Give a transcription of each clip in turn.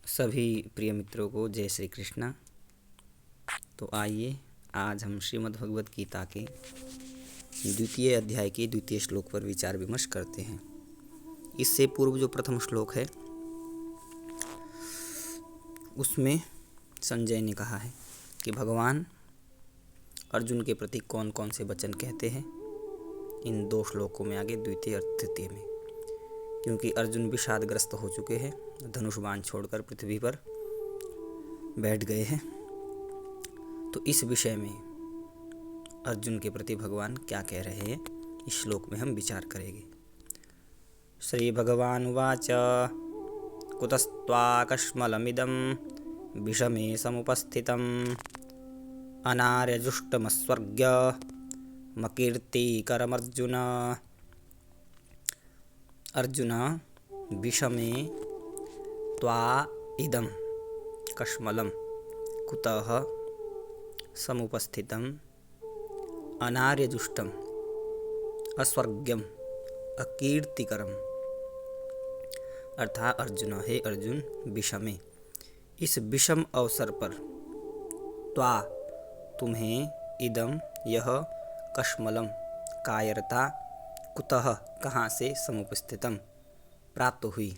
सभी प्रिय मित्रों को जय श्री कृष्णा। तो आइए आज हम श्रीमद् भगवद गीता के द्वितीय अध्याय के द्वितीय श्लोक पर विचार विमर्श करते हैं। इससे पूर्व जो प्रथम श्लोक है उसमें संजय ने कहा है कि भगवान अर्जुन के प्रति कौन कौन से वचन कहते हैं इन दो श्लोकों में आगे द्वितीय और तृतीय में, क्योंकि अर्जुन विषादग्रस्त हो चुके हैं, धनुष बाण छोड़कर पृथ्वी पर बैठ गए हैं। तो इस विषय में अर्जुन के प्रति भगवान क्या कह रहे हैं इस श्लोक में हम विचार करेंगे। श्री भगवान उवाच कुतस्त्वाकश्मलमिदं विषमे समुपस्थितम् अनार्यजुष्टमस्वर्ग्य मकीर्तिकरमर्जुन। अर्जुन विषमे त्वा इदं कश्मलं कुतः समुपस्थितम् अनार्यजुष्टम् अस्वर्ग्यम् अकीर्तिकरम्। अर्थात अर्जुन, हे अर्जुन, विषमे, इस विषम अवसर पर, त्वा, तुम्हें, इदम, यह, कश्मलम, कायरता, कुतः, कहाँ से, समुपस्थितम, प्राप्त हुई,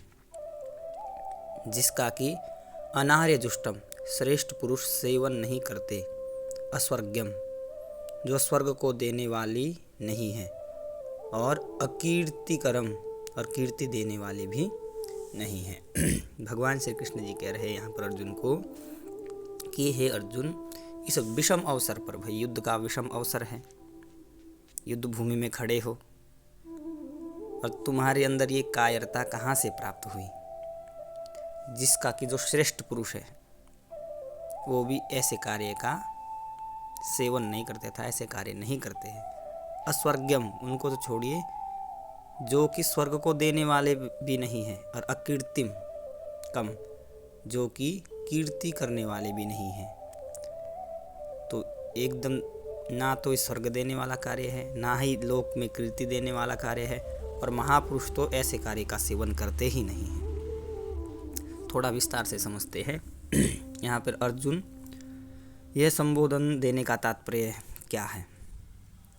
जिसका कि अनार्यजुष्टम, श्रेष्ठ पुरुष सेवन नहीं करते, अस्वर्ग्यम, जो स्वर्ग को देने वाली नहीं है, और अकीर्तिकरम, और कीर्ति देने वाले भी नहीं है। भगवान श्री कृष्ण जी कह रहे हैं यहाँ पर अर्जुन को कि हे अर्जुन, इस विषम अवसर पर, भाई युद्ध का विषम अवसर है, युद्ध भूमि में खड़े हो और तुम्हारे अंदर ये कायरता कहाँ से प्राप्त हुई, जिसका कि जो श्रेष्ठ पुरुष है वो भी ऐसे कार्य का सेवन नहीं करते था, ऐसे कार्य नहीं करते हैं। अस्वर्ग्यम, उनको तो छोड़िए, जो कि स्वर्ग को देने वाले भी नहीं हैं, और अकीर्तिम कम, जो कि कीर्ति करने वाले भी नहीं हैं। तो एकदम ना तो स्वर्ग देने वाला कार्य है, ना ही लोक में कीर्ति देने वाला कार्य है, और महापुरुष तो ऐसे कार्य का सेवन करते ही नहीं हैं। थोड़ा विस्तार से समझते हैं। यहाँ पर अर्जुन यह संबोधन देने का तात्पर्य क्या है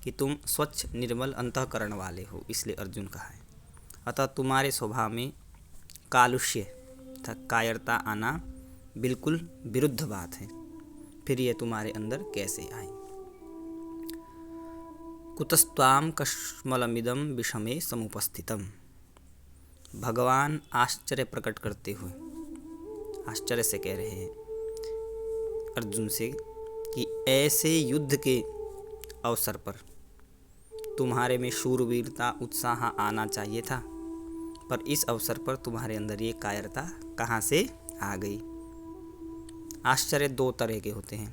कि तुम स्वच्छ निर्मल अंतःकरण वाले हो, इसलिए अर्जुन कहा है। अतः तुम्हारे स्वभाव में कालुष्य तथा कायरता आना बिल्कुल विरुद्ध बात है, फिर यह तुम्हारे अंदर कैसे आई। कुतस्त्वाम कश्मलमिदं विषमे समुपस्थितम। भगवान आश्चर्य प्रकट करते हुए आश्चर्य से कह रहे हैं अर्जुन से कि ऐसे युद्ध के अवसर पर तुम्हारे में शूरवीरता, उत्साह आना चाहिए था, पर इस अवसर पर तुम्हारे अंदर ये कायरता कहाँ से आ गई। आश्चर्य दो तरह के होते हैं,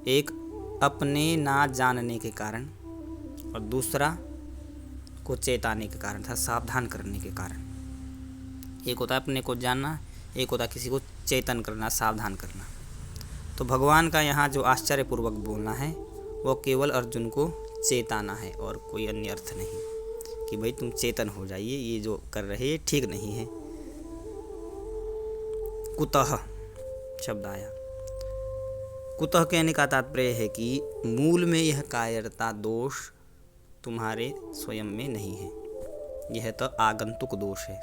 एक अपने ना जानने के कारण, और दूसरा को चेताने के कारण था, सावधान करने के कारण। एक होता है अपने को जानना, एक होता है किसी को चेतन करना, सावधान करना। तो भगवान का यहाँ जो आश्चर्यपूर्वक बोलना है वो केवल अर्जुन को चेताना है, और कोई अन्य अर्थ नहीं कि भाई तुम चेतन हो जाइए, ये जो कर रहे हैं ठीक नहीं है। कुतः शब्द आया, कुतः कहने का तात्पर्य है कि मूल में यह कायरता दोष तुम्हारे स्वयं में नहीं है, यह तो आगंतुक दोष है,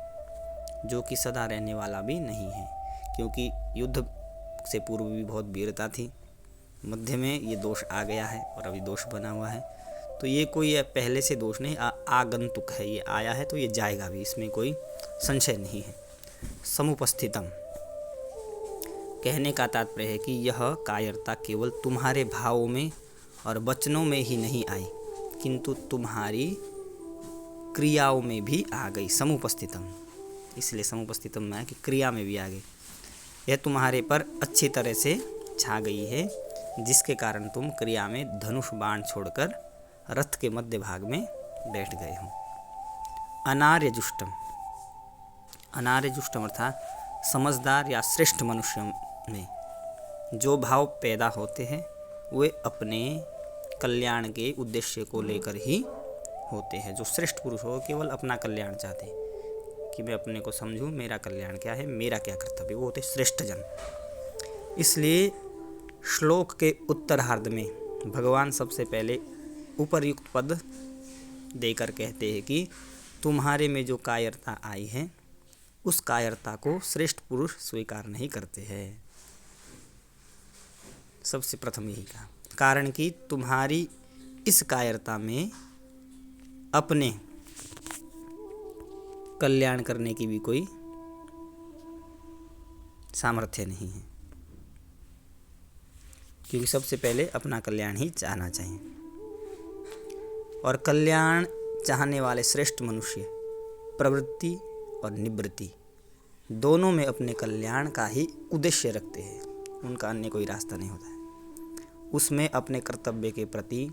जो कि सदा रहने वाला भी नहीं है, क्योंकि युद्ध से पूर्व भी बहुत वीरता थी, मध्य में ये दोष आ गया है और अभी दोष बना हुआ है। तो ये कोई पहले से दोष नहीं, आगंतुक है, ये आया है तो ये जाएगा भी, इसमें कोई संशय नहीं है। समुपस्थितम कहने का तात्पर्य है कि यह कायरता केवल तुम्हारे भावों में और वचनों में ही नहीं आई, किंतु तुम्हारी क्रियाओं में भी आ गई। समुपस्थितम, इसलिए समुपस्थितम में कि क्रिया में भी आ गई, यह तुम्हारे पर अच्छी तरह से छा गई है, जिसके कारण तुम क्रिया में धनुष बाण छोड़कर रथ के मध्य भाग में बैठ गए हो। अनार्यजुष्टम, अनार्यजुष्टम अर्थात समझदार या श्रेष्ठ मनुष्य में जो भाव पैदा होते हैं वे अपने कल्याण के उद्देश्य को लेकर ही होते हैं। जो श्रेष्ठ पुरुष हो केवल अपना कल्याण चाहते हैं, कि मैं अपने को समझूं, मेरा कल्याण क्या है, मेरा क्या कर्तव्य। वो होते श्रेष्ठ जन। इसलिए श्लोक के उत्तरार्ध में भगवान सबसे पहले उपर्युक्त पद देकर कहते हैं कि तुम्हारे में जो कायरता आई है उस कायरता को श्रेष्ठ पुरुष स्वीकार नहीं करते हैं। सबसे प्रथम यही कहा, कारण कि तुम्हारी इस कायरता में अपने कल्याण करने की भी कोई सामर्थ्य नहीं है, क्योंकि सबसे पहले अपना कल्याण ही चाहना चाहिए। और कल्याण चाहने वाले श्रेष्ठ मनुष्य प्रवृत्ति और निवृत्ति दोनों में अपने कल्याण का ही उद्देश्य रखते हैं, उनका अन्य कोई रास्ता नहीं होता है। उसमें अपने कर्तव्य के प्रति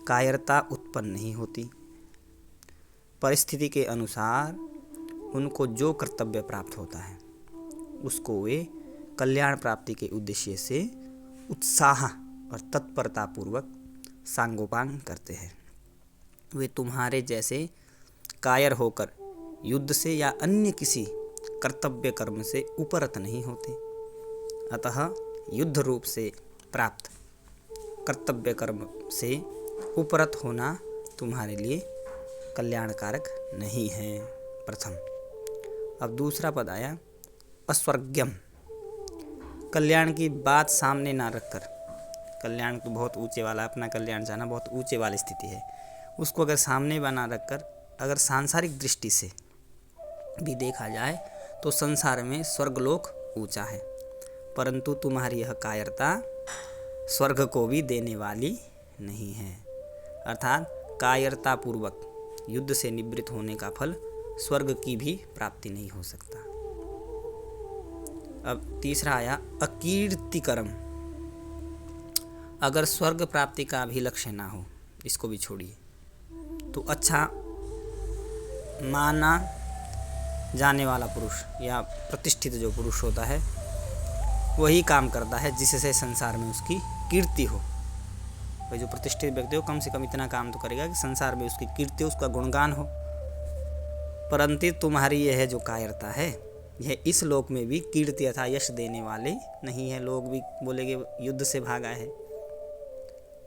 कायरता उत्पन्न नहीं होती। परिस्थिति के अनुसार उनको जो कर्तव्य प्राप्त होता है उसको वे कल्याण प्राप्ति के उद्देश्य से उत्साह और तत्परतापूर्वक सांगोपांग करते हैं। वे तुम्हारे जैसे कायर होकर युद्ध से या अन्य किसी कर्तव्य कर्म से उपरत नहीं होते। अतः युद्ध रूप से प्राप्त कर्तव्य कर्म से उपरत होना तुम्हारे लिए कल्याणकारक नहीं है। प्रथम। अब दूसरा पद आया अस्वर्ग्यम। कल्याण की बात सामने ना रखकर, कल्याण तो बहुत ऊंचे वाला, अपना कल्याण चाहना बहुत ऊंचे वाली स्थिति है, उसको अगर सामने बना रखकर अगर सांसारिक दृष्टि से भी देखा जाए तो संसार में स्वर्गलोक ऊंचा है, परंतु तुम्हारी यह कायरता स्वर्ग को भी देने वाली नहीं है। अर्थात कायरता पूर्वक युद्ध से निवृत्त होने का फल स्वर्ग की भी प्राप्ति नहीं हो सकता। अब तीसरा आया अकीर्तिकरम। अगर स्वर्ग प्राप्ति का भी लक्ष्य ना हो, इसको भी छोड़िए, तो अच्छा माना जाने वाला पुरुष या प्रतिष्ठित जो पुरुष होता है वही काम करता है जिससे संसार में उसकी कीर्ति हो। भाई जो प्रतिष्ठित व्यक्ति हो कम से कम इतना काम तो करेगा कि संसार में उसकी कीर्ति, उसका गुणगान हो। परंतु तुम्हारी यह जो कायरता है यह इस लोक में भी कीर्ति अथा यश देने वाले नहीं है। लोग भी बोलेंगे युद्ध से भागा है,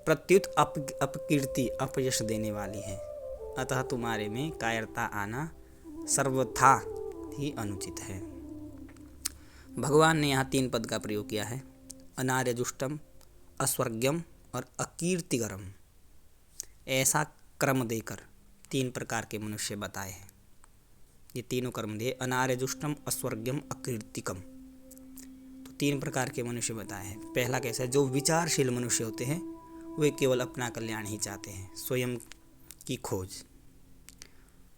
प्रत्युत अपकीर्ति अपयश देने वाली है। अतः तुम्हारे में कायरता आना सर्वथा ही अनुचित है। भगवान ने यहाँ 3 पद का प्रयोग किया है, अनार्यजुष्टम, अस्वर्ग्यम और अकीर्तिकरम। ऐसा क्रम देकर 3 प्रकार के मनुष्य बताए हैं। ये तीनों कर्म दिए, अनार्यजुष्टम, अस्वर्ग्यम, अकीर्तिकम। तो 3 प्रकार के मनुष्य बताए हैं। पहला कैसा है, जो विचारशील मनुष्य होते हैं वे केवल अपना कल्याण ही चाहते हैं, स्वयं की खोज।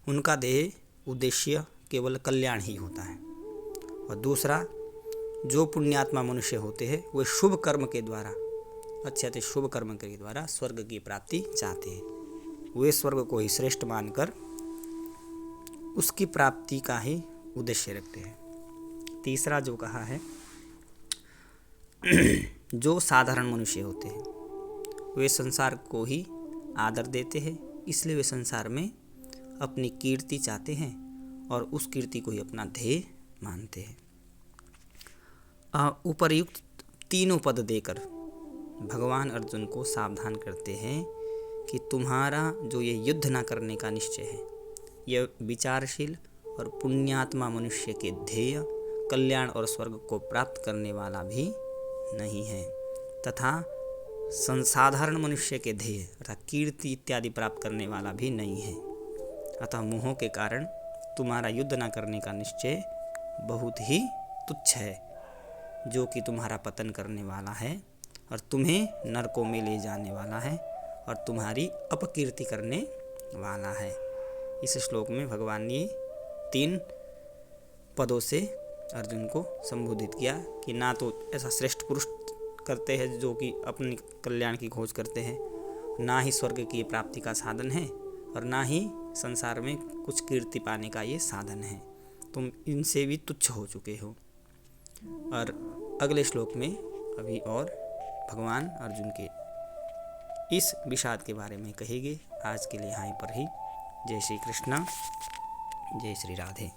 उनका देह उद्देश्य केवल कल्याण ही होता है। और दूसरा, जो पुण्यात्मा मनुष्य होते हैं वे शुभ कर्म के द्वारा, अच्छे शुभ कर्म के द्वारा स्वर्ग की प्राप्ति चाहते हैं। वे स्वर्ग को ही श्रेष्ठ मानकर उसकी प्राप्ति का ही उद्देश्य रखते हैं। तीसरा जो कहा है, जो साधारण मनुष्य होते हैं वे संसार को ही आदर देते हैं, इसलिए वे संसार में अपनी कीर्ति चाहते हैं और उस कीर्ति को ही अपना ध्येय मानते हैं। उपर्युक्त तीनों पद देकर भगवान अर्जुन को सावधान करते हैं कि तुम्हारा जो ये युद्ध न करने का निश्चय है, यह विचारशील और पुण्यात्मा मनुष्य के ध्येय कल्याण और स्वर्ग को प्राप्त करने वाला भी नहीं है, तथा संसाधारण मनुष्य के ध्येय अर्थात कीर्ति इत्यादि प्राप्त करने वाला भी नहीं है। अतः मोह के कारण तुम्हारा युद्ध न करने का निश्चय बहुत ही तुच्छ है, जो कि तुम्हारा पतन करने वाला है और तुम्हें नरकों में ले जाने वाला है और तुम्हारी अपकीर्ति करने वाला है। इस श्लोक में भगवान ने 3 पदों से अर्जुन को संबोधित किया कि ना तो ऐसा श्रेष्ठ पुरुष करते हैं जो कि अपने कल्याण की खोज करते हैं, ना ही स्वर्ग की प्राप्ति का साधन है और ना ही संसार में कुछ कीर्ति पाने का ये साधन है। तुम इनसे भी तुच्छ हो चुके हो। और अगले श्लोक में अभी और भगवान अर्जुन के इस विषाद के बारे में कहेंगे। आज के लिए यहाँ पर ही। जय श्री कृष्ण, जय श्री राधे।